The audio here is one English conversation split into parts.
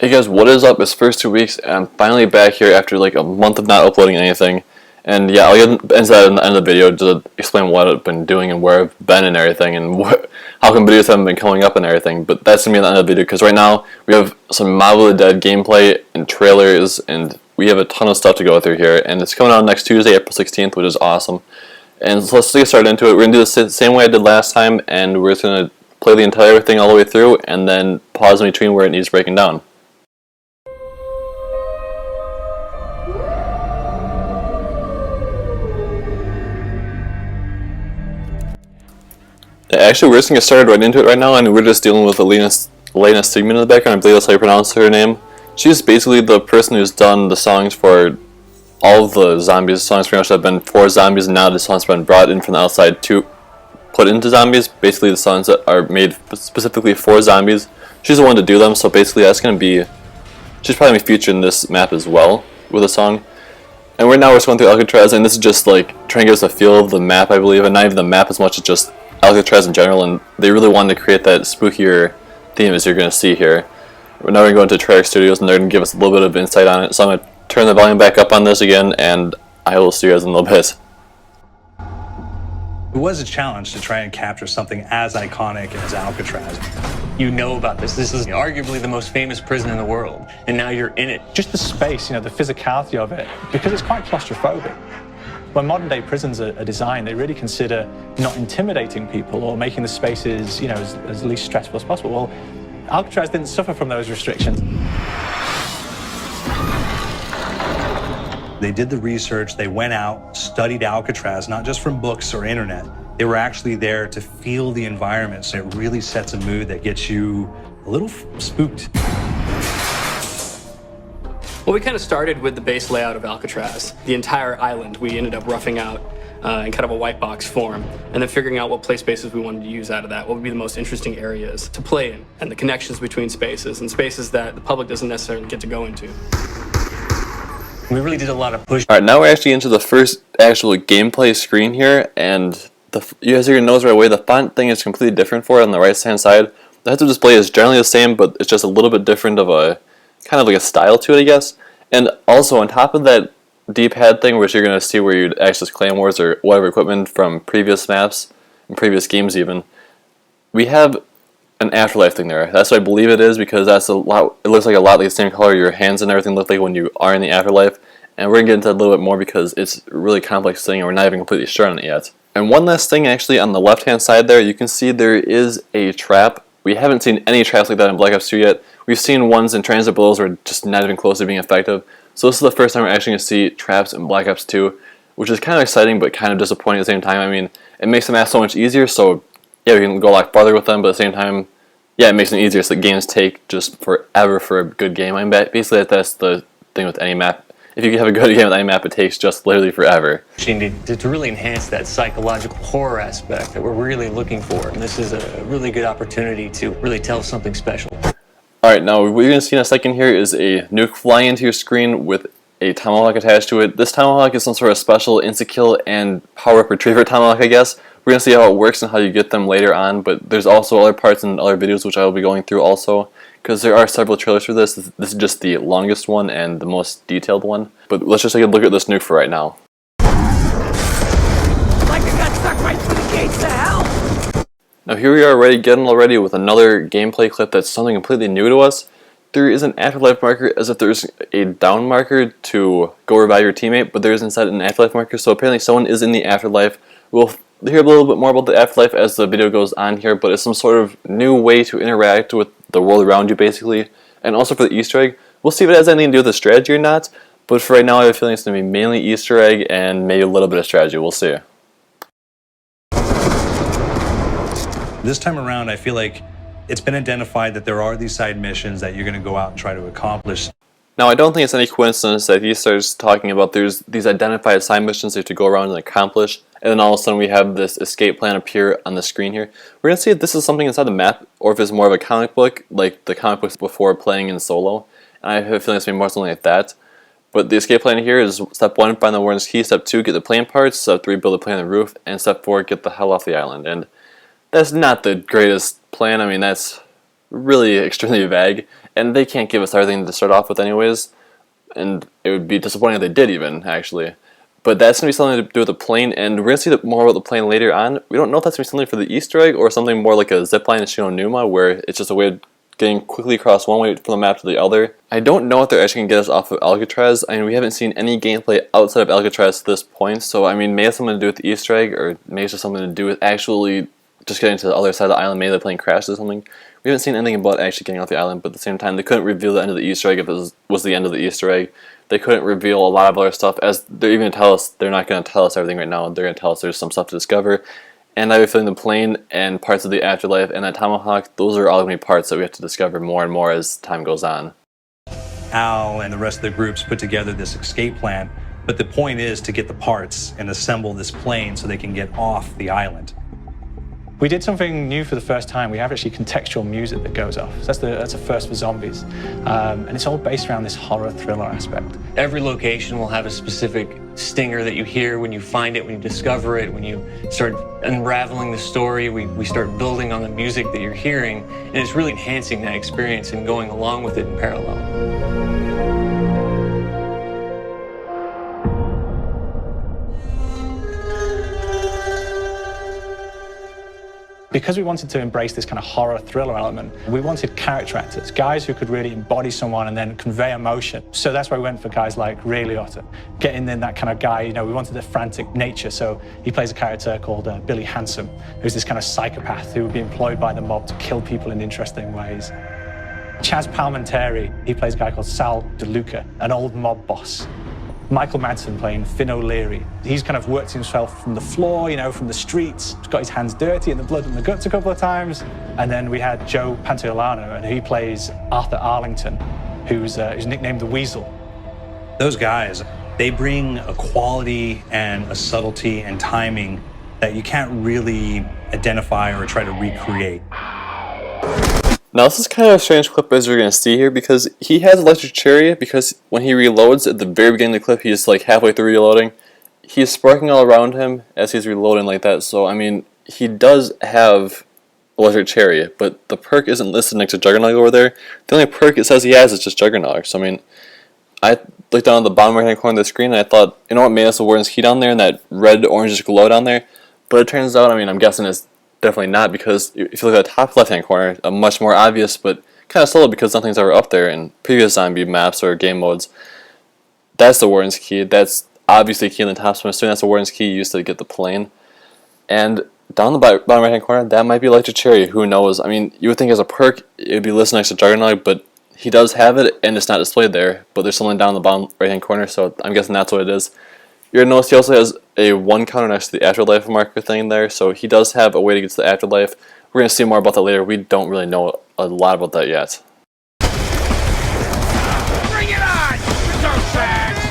Hey guys, what is up? It's First2Weeks, and I'm finally back here after like a month of not uploading anything. And yeah, I'll get into that in the end of the video to explain what I've been doing and where I've been and everything, and how come videos haven't been coming up and everything. But that's gonna be at the end of the video because right now we have some Mob of the Dead gameplay and trailers, and we have a ton of stuff to go through here. And it's coming out next Tuesday, April 16th, which is awesome. And so let's get started into it. We're gonna do this the same way I did last time, and we're just gonna play the entire thing all the way through, and then pause in between where it needs breaking down. Actually, we're just going to get started right into it right now, and we're just dealing with Elena Stigman in the background. I believe that's how you pronounce her name. She's basically the person who's done the songs for all of the zombies. The songs pretty much have been for zombies, and now the songs have been brought in from the outside to put into zombies. Basically, the songs that are made specifically for zombies. She's the one to do them, so basically that's going to be... she's probably going to be featured in this map as well with a song. And right now we're just going through Alcatraz, and this is just like trying to give us a feel of the map, I believe, and not even the map as much as just Alcatraz in general, and they really wanted to create that spookier theme as you're going to see here. We're now going to go into Treyarch Studios, and they're going to give us a little bit of insight on it, so I'm going to turn the volume back up on this again, and I will see you guys in a little bit. It was a challenge to try and capture something as iconic as Alcatraz. You know about this. This is arguably the most famous prison in the world, and now you're in it. Just the space, the physicality of it, because it's quite claustrophobic. When modern day prisons are designed, they really consider not intimidating people or making the spaces, as least stressful as possible. Well, Alcatraz didn't suffer from those restrictions. They did the research, they went out, studied Alcatraz, not just from books or internet. They were actually there to feel the environment, so it really sets a mood that gets you a little spooked. Well, we kind of started with the base layout of Alcatraz. The entire island we ended up roughing out in kind of a white box form, and then figuring out what play spaces we wanted to use out of that, what would be the most interesting areas to play in, and the connections between spaces, and spaces that the public doesn't necessarily get to go into. We really did a lot of push. Alright, now we're actually into the first actual gameplay screen here, and you guys are going to notice right away the font thing is completely different for it on the right hand side. The heads-up display is generally the same, but it's just a little bit different of a kind of like a style to it, I guess. And also on top of that D-pad thing, which you're going to see where you'd access claymores or whatever equipment from previous maps and previous games even, we have an afterlife thing there. That's what I believe it is, because that's a lot. It looks like a lot like the same color your hands and everything look like when you are in the afterlife. And we're going to get into that a little bit more because it's a really complex thing and we're not even completely sure on it yet. And one last thing, actually, on the left hand side there, you can see there is a trap. We haven't seen any traps like that in Black Ops 2 yet. We've seen ones in Transit Bulls where just not even close to being effective. So this is the first time we're actually going to see traps in Black Ops 2, which is kind of exciting but kind of disappointing at the same time. I mean, it makes the map so much easier, so yeah, we can go a lot farther with them, but at the same time, yeah, it makes them easier, so the games take just forever for a good game. I mean, basically that's the thing with any map. If you have a good game with any map, it takes just literally forever. To really enhance that psychological horror aspect that we're really looking for, and this is a really good opportunity to really tell something special. Alright, now what you're going to see in a second here is a nuke flying into your screen with a tomahawk attached to it. This tomahawk is some sort of special insta-kill and power-up retriever tomahawk, I guess. We're going to see how it works and how you get them later on, but there's also other parts in other videos which I will be going through also, because there are several trailers for this. This is just the longest one and the most detailed one. But let's just take a look at this nuke for right now. Like I got stuck right through the gates of hell! Now here we are getting already with another gameplay clip that's something completely new to us. There is an afterlife marker as if there's a down marker to go revive your teammate, but there is instead an afterlife marker, so apparently someone is in the afterlife. We'll hear a little bit more about the afterlife as the video goes on here, but it's some sort of new way to interact with the world around you basically. And also for the Easter egg, we'll see if it has anything to do with the strategy or not, but for right now I have a feeling it's going to be mainly Easter egg and maybe a little bit of strategy. We'll see. This time around, I feel like it's been identified that there are these side missions that you're going to go out and try to accomplish. Now, I don't think it's any coincidence that he starts talking about there's these identified side missions you have to go around and accomplish, and then all of a sudden we have this escape plan appear on the screen here. We're going to see if this is something inside the map, or if it's more of a comic book, like the comic books before playing in solo. And I have a feeling it's going to be more something like that. But the escape plan here is step 1, find the warden's key, step 2, get the plane parts, step 3, build a plane on the roof, and step 4, get the hell off the island. And that's not the greatest plan. I mean, that's really extremely vague. and they can't give us everything to start off with anyways, and it would be disappointing if they did even, actually. But that's going to be something to do with the plane, and we're going to see more about the plane later on. We don't know if that's going to be something for the Easter egg or something more like a zipline in Shionuma, where it's just a way of getting quickly across one way from the map to the other. I don't know if they're actually going to get us off of Alcatraz. I mean, we haven't seen any gameplay outside of Alcatraz to this point, so I mean, maybe it's something to do with the Easter egg, or maybe it's just something to do with actually just getting to the other side of the island. Maybe the plane crashed or something. We haven't seen anything about actually getting off the island, but at the same time, they couldn't reveal the end of the Easter egg if it was the end of the Easter egg. They couldn't reveal a lot of other stuff, as they're even going to tell us. They're not going to tell us everything right now. They're going to tell us there's some stuff to discover. And I have a feeling the plane and parts of the afterlife and that tomahawk, those are all going to be parts that we have to discover more and more as time goes on. Al and the rest of the groups put together this escape plan, but the point is to get the parts and assemble this plane so they can get off the island. We did something new for the first time. We have actually contextual music that goes off. So that's a first for zombies. And it's all based around this horror thriller aspect. Every location will have a specific stinger that you hear when you find it, when you discover it, when you start unraveling the story. We start building on the music that you're hearing, and it's really enhancing that experience and going along with it in parallel. Because we wanted to embrace this kind of horror thriller element, we wanted character actors, guys who could really embody someone and then convey emotion. So that's why we went for guys like Ray Liotta, getting in that kind of guy, you know, we wanted a frantic nature. So he plays a character called Billy Handsome, who's this kind of psychopath who would be employed by the mob to kill people in interesting ways. Chaz Palminteri, he plays a guy called Sal DeLuca, an old mob boss. Michael Madsen playing Finn O'Leary. He's kind of worked himself from the floor, you know, from the streets. He's got his hands dirty in the blood and the guts a couple of times. And then we had Joe Pantoliano, and he plays Arthur Arlington, who's nicknamed the Weasel. Those guys, they bring a quality and a subtlety and timing that you can't really identify or try to recreate. Now this is kind of a strange clip as you're going to see here, because he has electric cherry, because when he reloads at the very beginning of the clip, he's like halfway through reloading. He's sparking all around him as he's reloading like that, so I mean, he does have electric cherry, but the perk isn't listed next to Juggernaut over there. The only perk it says he has is just Juggernaut, so I mean, I looked down at the bottom right hand corner of the screen and I thought, you know what, maybe that's the Warden's key down there and that red orangish glow down there, but it turns out, I mean, I'm guessing it's definitely not, because if you look at the top left-hand corner, a much more obvious, but kind of subtle because nothing's ever up there in previous zombie maps or game modes. That's the Warden's key. That's obviously a key in the top, so I'm assuming that's the Warden's key used to get the plane. And down the bottom right-hand corner, that might be electric cherry. Who knows? I mean, you would think as a perk, it would be listed next to Juggernaut, but he does have it, and it's not displayed there. But there's something down the bottom right-hand corner, so I'm guessing that's what it is. You're going to notice he also has a 1 counter next to the afterlife marker thing there, so he does have a way to get to the afterlife. We're going to see more about that later. We don't really know a lot about that yet. Bring it on, dirtbags!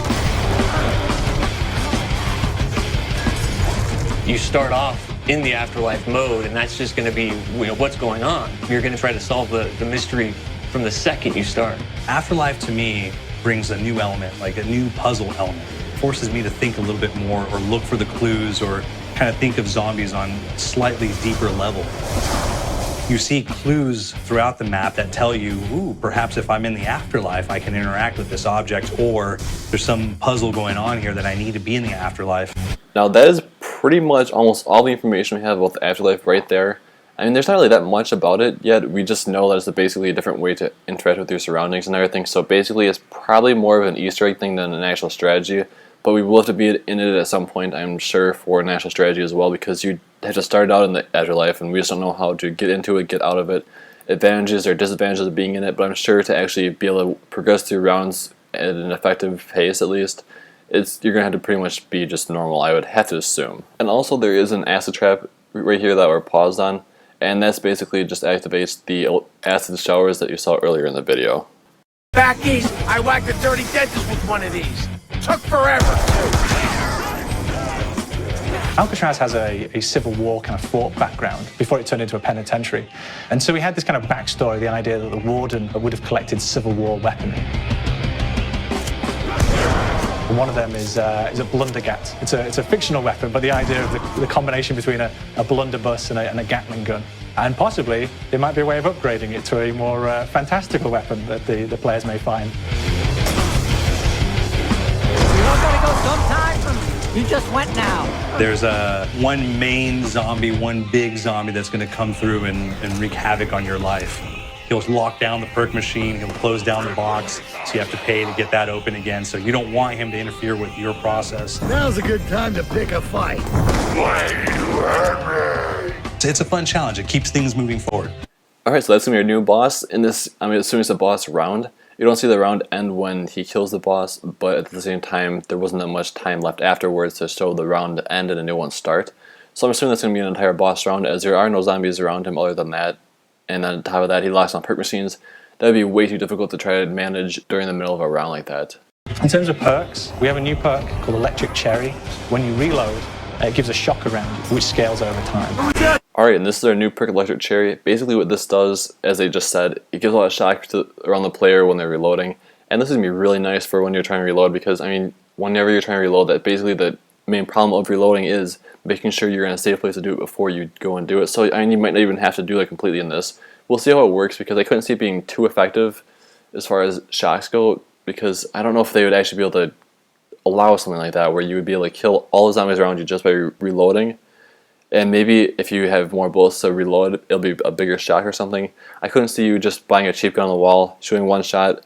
You start off in the afterlife mode, and that's just going to be, you know, what's going on. You're going to try to solve the mystery from the second you start. Afterlife to me brings a new element, like a new puzzle element. Forces me to think a little bit more, or look for the clues, or kind of think of zombies on a slightly deeper level. You see clues throughout the map that tell you, ooh, perhaps if I'm in the afterlife, I can interact with this object, or there's some puzzle going on here that I need to be in the afterlife. Now that is pretty much almost all the information we have about the afterlife right there. I mean, there's not really that much about it yet. We just know that it's basically a different way to interact with your surroundings and everything. So basically, it's probably more of an Easter egg thing than an actual strategy. But we will have to be in it at some point, I'm sure, for an actual strategy as well, because you have to start out in the afterlife, and we just don't know how to get into it, get out of it, advantages or disadvantages of being in it. But I'm sure to actually be able to progress through rounds at an effective pace, at least, you're going to have to pretty much be just normal, I would have to assume. And also, there is an acid trap right here that we're paused on, and that's basically just activates the acid showers that you saw earlier in the video. Back east, I whacked a dirty dentist with one of these. Took forever, too. Alcatraz has a Civil War kind of fort background before it turned into a penitentiary. And so we had this kind of backstory, the idea that the warden would have collected Civil War weaponry. One of them is a blundergat. It's a fictional weapon, but the idea of the combination between a blunderbuss and a Gatling gun. And possibly, there might be a way of upgrading it to a more fantastical weapon that the players may find. We all gotta go sometime. You just went now. There's one main zombie, one big zombie that's going to come through and wreak havoc on your life. He'll lock down the perk machine, he'll close down the box, so you have to pay to get that open again. So you don't want him to interfere with your process. Now's a good time to pick a fight. It's a fun challenge. It keeps things moving forward. Alright, so that's going to be your new boss. In this, I'm assuming it's a boss round. You don't see the round end when he kills the boss, but at the same time, there wasn't that much time left afterwards to show the round end and a new one start. So I'm assuming that's going to be an entire boss round, as there are no zombies around him other than that. And on top of that, he locks on perk machines. That would be way too difficult to try to manage during the middle of a round like that. In terms of perks, we have a new perk called Electric Cherry. When you reload, it gives a shock around, which scales over time. Alright, and this is our new perk, Electric Cherry. Basically what this does, as they just said, it gives a lot of shock around the player when they're reloading. And this is going to be really nice for when you're trying to reload, because, I mean, whenever you're trying to reload, that basically the main problem of reloading is making sure you're in a safe place to do it before you go and do it. So, I mean, you might not even have to do it completely in this. We'll see how it works, because I couldn't see it being too effective as far as shocks go, because I don't know if they would actually be able to allow something like that, where you would be able to kill all the zombies around you just by reloading. And maybe if you have more bullets to reload, it'll be a bigger shock or something. I couldn't see you just buying a cheap gun on the wall, shooting one shot,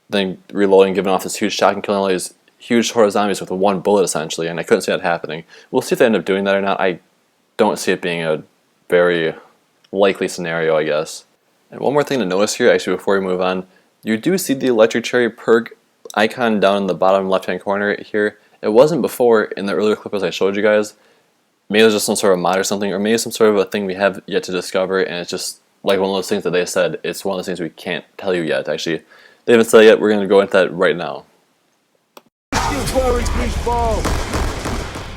then reloading, giving off this huge shock and killing all these huge horde of zombies with one bullet essentially, and I couldn't see that happening. We'll see if they end up doing that or not. I don't see it being a very likely scenario, I guess. And one more thing to notice here, actually, before we move on, you do see the Electric Cherry perk icon down in the bottom left-hand corner here. It wasn't before in the earlier clip as I showed you guys. Maybe it was just some sort of mod or something, or maybe some sort of a thing we have yet to discover, and it's just like one of those things that they said. It's one of those things we can't tell you yet, actually. They haven't said it yet, we're going to go into that right now.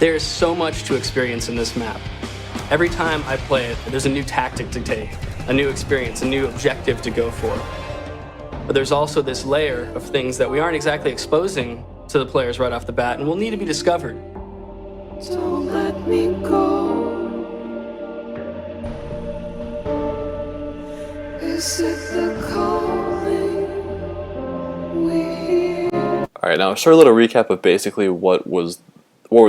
There's so much to experience in this map. Every time I play it, there's a new tactic to take, a new experience, a new objective to go for. But there's also this layer of things that we aren't exactly exposing to the players right off the bat, and will need to be discovered. Don't let me go. Is it the calling we hear? Alright, now a short little recap of basically what were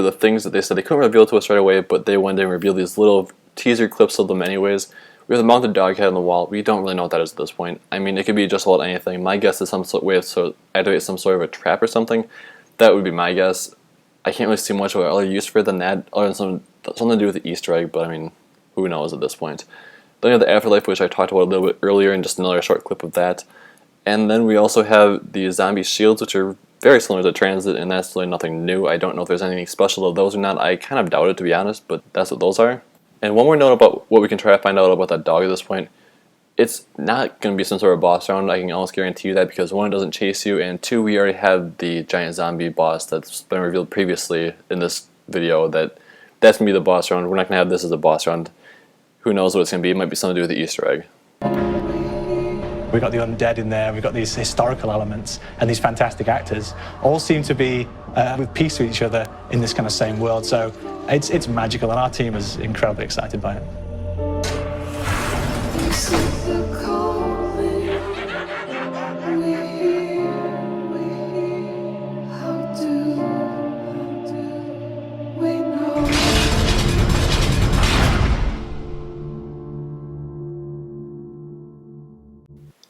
the things that they said they couldn't reveal to us right away, but they went and revealed these little teaser clips of them anyways. We have the mounted dog head on the wall. We don't really know what that is at this point. I mean, it could be just about anything. My guess is some sort of way to activate some sort of a trap or something. That would be my guess. I can't really see much of other use for it than that, other than something to do with the Easter egg, but I mean, who knows at this point. Then we have the Afterlife, which I talked about a little bit earlier, and just another short clip of that. And then we also have the zombie shields, which are very similar to Transit, and that's really nothing new. I don't know if there's anything special to those or not. I kind of doubt it, to be honest, but that's what those are. And one more note about what we can try to find out about that dog at this point. It's not going to be some sort of boss round, I can almost guarantee you that, because one, it doesn't chase you, and two, we already have the giant zombie boss that's been revealed previously in this video. That's going to be the boss round. We're not going to have this as a boss round. Who knows what it's going to be? It might be something to do with the Easter egg. We've got the undead in there, we've got these historical elements, and these fantastic actors all seem to be with peace with each other in this kind of same world. So it's magical, and our team is incredibly excited by it. Is it the calling we hear? How do we know?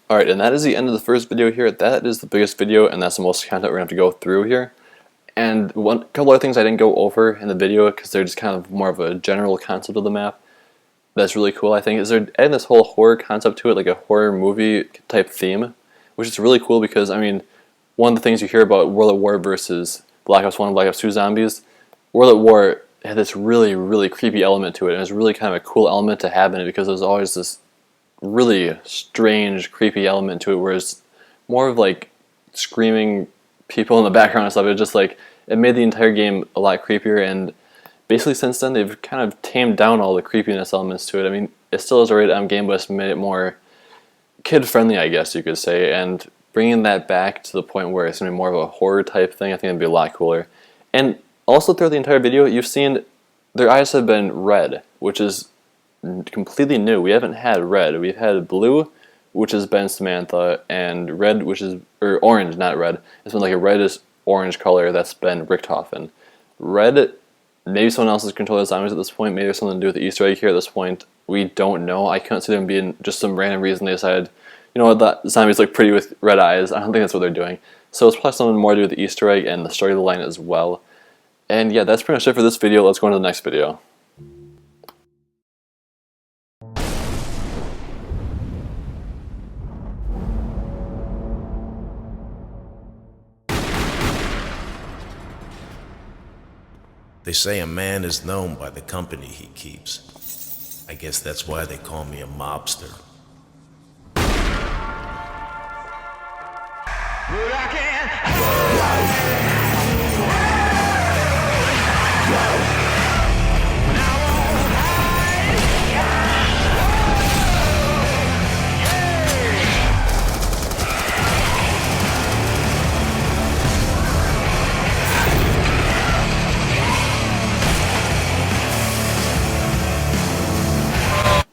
Alright, and that is the end of the first video here. That is the biggest video, and that's the most content we're going to have to go through here. And a couple other things I didn't go over in the video, because they're just kind of more of a general concept of the map. That's really cool, I think, is they're adding this whole horror concept to it, like a horror movie type theme, which is really cool because, I mean, one of the things you hear about World at War versus Black Ops 1 and Black Ops 2 zombies, World at War had this really, really creepy element to it, and it was really kind of a cool element to have in it because there's always this really strange, creepy element to it, whereas more of like screaming people in the background and stuff, it just like, it made the entire game a lot creepier, and basically since then they've kind of tamed down all the creepiness elements to it. I mean, it still is a rated M game, but it's made it more kid-friendly, I guess you could say, and bringing that back to the point where it's going to be more of a horror type thing, I think it'd be a lot cooler. And also throughout the entire video, you've seen their eyes have been red, which is completely new. We haven't had red. We've had blue, which has been Samantha, and red, which is, or orange, not red. It's been like a reddish orange color that's been Richthofen. Red, maybe someone else is controlling the zombies at this point. Maybe there's something to do with the Easter egg here at this point. We don't know. I couldn't see them being just some random reason they decided, you know what, the zombies look pretty with red eyes. I don't think that's what they're doing. So it's probably something more to do with the Easter egg and the story of the line as well. And yeah, that's pretty much it for this video. Let's go on to the next video. They say a man is known by the company he keeps. I guess that's why they call me a mobster.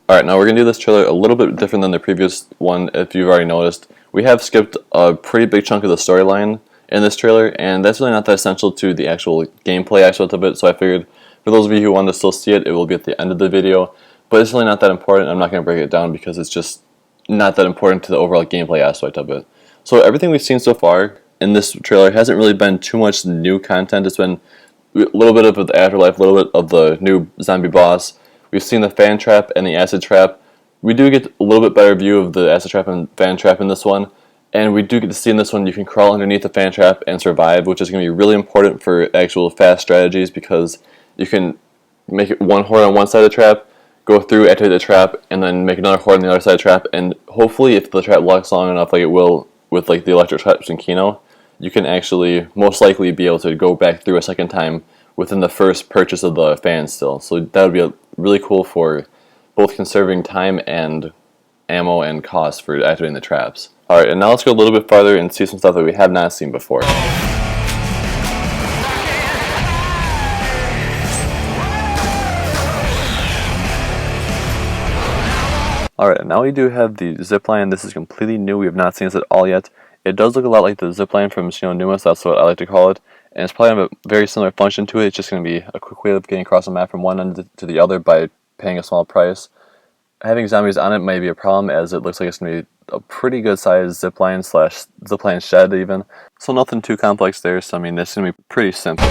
Alright, now we're going to do this trailer a little bit different than the previous one, if you've already noticed. We have skipped a pretty big chunk of the storyline in this trailer, and that's really not that essential to the actual gameplay aspect of it, so I figured for those of you who want to still see it, it will be at the end of the video, but it's really not that important. I'm not going to break it down because it's just not that important to the overall gameplay aspect of it. So everything we've seen so far in this trailer hasn't really been too much new content. It's been a little bit of the afterlife, a little bit of the new zombie boss. We've seen the fan trap and the acid trap. We do get a little bit better view of the acid trap and fan trap in this one. And we do get to see in this one you can crawl underneath the fan trap and survive, which is going to be really important for actual fast strategies because you can make it one horde on one side of the trap, go through, activate the trap, and then make another horde on the other side of the trap. And hopefully if the trap locks long enough like it will with like the electric traps in Kino, you can actually most likely be able to go back through a second time within the first purchase of the fan still. So that would be really cool for both conserving time and ammo and cost for activating the traps. Alright, and now let's go a little bit farther and see some stuff that we have not seen before. Alright, now we do have the zipline. This is completely new. We have not seen this at all yet. It does look a lot like the zipline from Numas, that's what I like to call it. And it's probably going to have a very similar function to it. It's just going to be a quick way of getting across the map from one end to the other by paying a small price. Having zombies on it might be a problem as it looks like it's going to be a pretty good sized zipline slash zipline shed even. So nothing too complex there, so I mean this is going to be pretty simple.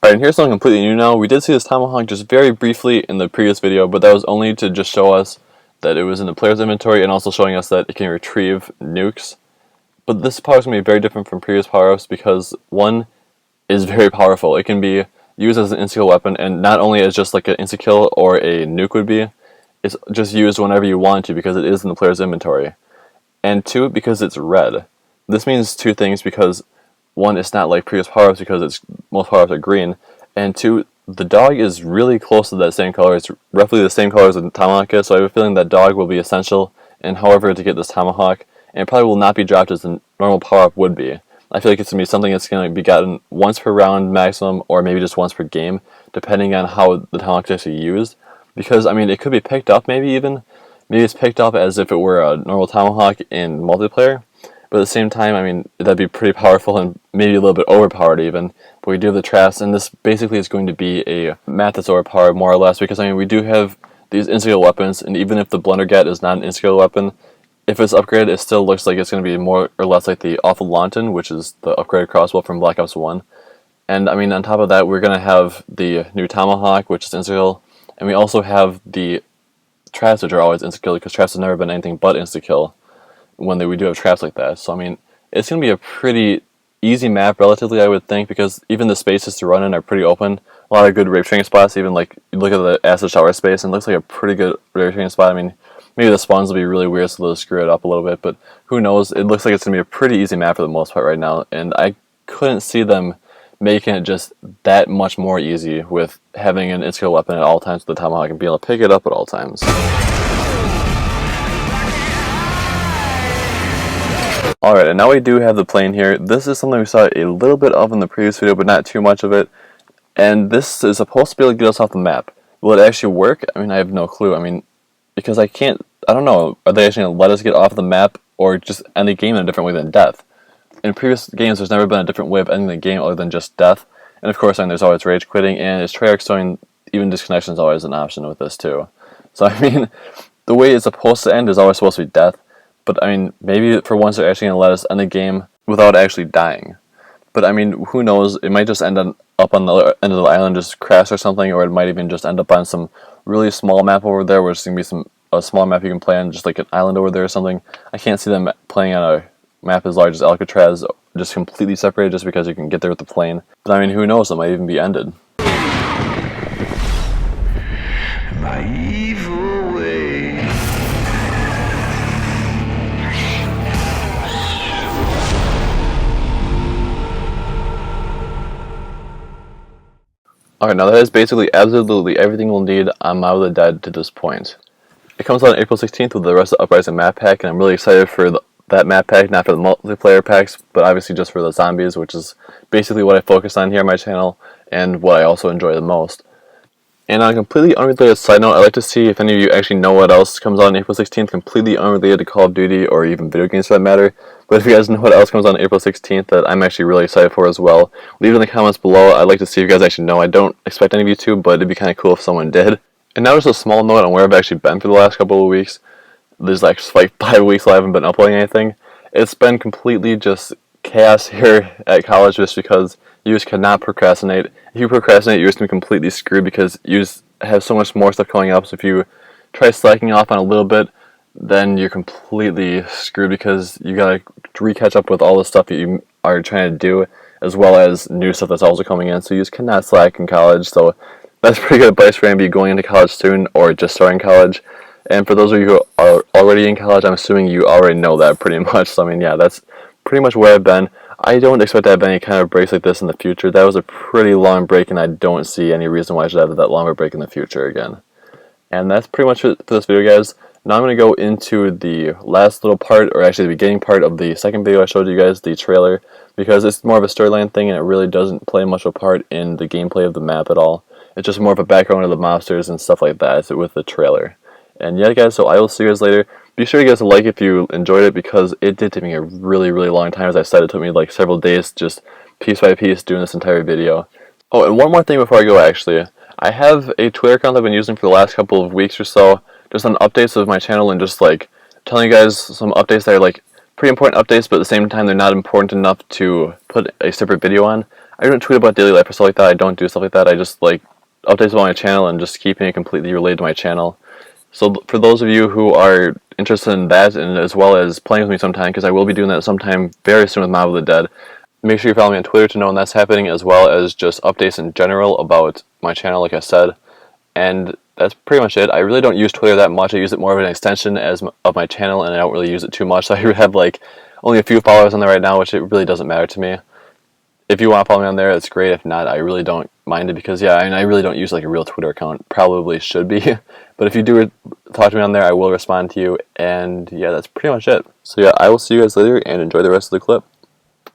Alright, and here's something completely new now. We did see this tomahawk just very briefly in the previous video, but that was only to just show us that it was in the player's inventory and also showing us that it can retrieve nukes. But this power is going to be very different from previous power-ups because one is very powerful. It can be used as an insta-kill weapon, and not only as just like an insta-kill or a nuke would be, it's just used whenever you want to because it is in the player's inventory. And two, because it's red. This means two things because one, it's not like previous power-ups because most power-ups are green, and two, the dog is really close to that same color. It's roughly the same color as the tomahawk is, so I have a feeling that dog will be essential in however to get this tomahawk, and it probably will not be dropped as the normal power-up would be. I feel like it's going to be something that's going to be gotten once per round maximum, or maybe just once per game, depending on how the tomahawk is actually used. Because, I mean, it could be picked up maybe even. Maybe it's picked up as if it were a normal tomahawk in multiplayer. But at the same time, I mean, that'd be pretty powerful and maybe a little bit overpowered even. But we do have the traps, and this basically is going to be a map that's overpowered more or less, because I mean, we do have these insta-kill weapons, and even if the Blundergat is not an insta-kill weapon, if it's upgraded, it still looks like it's going to be more or less like the Awful Lawton, which is the upgraded crossbow from Black Ops 1. And I mean, on top of that, we're going to have the new Tomahawk, which is insta-kill, and we also have the traps, which are always insta-kill, because traps have never been anything but insta-kill when we do have traps like that. So I mean, it's going to be a pretty easy map relatively, I would think, because even the spaces to run in are pretty open. A lot of good rape training spots, even like you look at the acid shower space and it looks like a pretty good rape training spot. I mean, maybe the spawns will be really weird, so they'll screw it up a little bit, but who knows. It looks like it's going to be a pretty easy map for the most part right now, and I couldn't see them making it just that much more easy with having an in-skill weapon at all times with the tomahawk and being able to pick it up at all times. Alright, and now we do have the plane here. This is something we saw a little bit of in the previous video, but not too much of it. And this is supposed to be able to get us off the map. Will it actually work? I mean, I have no clue. I mean, because I don't know, are they actually going to let us get off the map or just end the game in a different way than death? In previous games, there's never been a different way of ending the game other than just death. And of course, I mean, there's always rage quitting, and it's Treyarch showing even disconnection is always an option with this too. So I mean, the way it's supposed to end is always supposed to be death. But I mean, maybe for once they're actually going to let us end the game without actually dying. But I mean, who knows? It might just end up on the other end of the island, just crash or something, or it might even just end up on some really small map over there, where it's going to be a small map you can play on, just like an island over there or something. I can't see them playing on a map as large as Alcatraz, just completely separated, just because you can get there with the plane. But I mean, who knows? It might even be ended. My evil way. Alright, now that is basically absolutely everything we'll need on Mob of the Dead to this point. It comes out on April 16th with the rest of the Uprising map pack, and I'm really excited for that map pack, not for the multiplayer packs, but obviously just for the zombies, which is basically what I focus on here on my channel, and what I also enjoy the most. And on a completely unrelated side note, I'd like to see if any of you actually know what else comes out on April 16th, completely unrelated to Call of Duty, or even video games for that matter. But if you guys know what else comes out on April 16th that I'm actually really excited for as well, leave it in the comments below. I'd like to see if you guys actually know. I don't expect any of you to, but it'd be kind of cool if someone did. And now just a small note on where I've actually been for the last couple of weeks. There's like 5 weeks I haven't been uploading anything. It's been completely just chaos here at college just because you just cannot procrastinate. If you procrastinate, you're just going to be completely screwed because you just have so much more stuff coming up. So if you try slacking off on a little bit, then you're completely screwed because you got to re-catch up with all the stuff that you are trying to do, as well as new stuff that's also coming in. So you just cannot slack in college. So that's pretty good advice for anybody going into college soon or just starting college. And for those of you who are already in college, I'm assuming you already know that pretty much. So I mean, yeah, that's pretty much where I've been. I don't expect to have any kind of breaks like this in the future. That was a pretty long break, and I don't see any reason why I should have that longer break in the future again. And that's pretty much it for this video, guys. Now I'm going to go into the last little part, or actually the beginning part of the second video I showed you guys, the trailer, because it's more of a storyline thing, and it really doesn't play much of a part in the gameplay of the map at all. It's just more of a background of the monsters and stuff like that with the trailer. And yeah, guys, so I will see you guys later. Be sure to give us a like if you enjoyed it, because it did take me a really, really long time. As I said, it took me like several days just piece by piece doing this entire video. Oh, and one more thing before I go, actually. I have a Twitter account I've been using for the last couple of weeks or so, just on updates of my channel and just like telling you guys some updates that are like pretty important updates, but at the same time they're not important enough to put a separate video on. I don't tweet about daily life or stuff like that. I don't do stuff like that. I just like updates about my channel and just keeping it completely related to my channel. So for those of you who are interested in that, and as well as playing with me sometime, because I will be doing that sometime very soon with Mob of the Dead, make sure you follow me on Twitter to know when that's happening, as well as just updates in general about my channel, like I said. And that's pretty much it. I really don't use Twitter that much. I use it more of an extension of my channel, and I don't really use it too much. So I have like only a few followers on there right now, which it really doesn't matter to me. If you want to follow me on there, that's great. If not, I really don't mind it, because yeah, I really don't use like a real Twitter account. Probably should be. But if you do talk to me on there, I will respond to you. And yeah, that's pretty much it. So yeah, I will see you guys later, and enjoy the rest of the clip.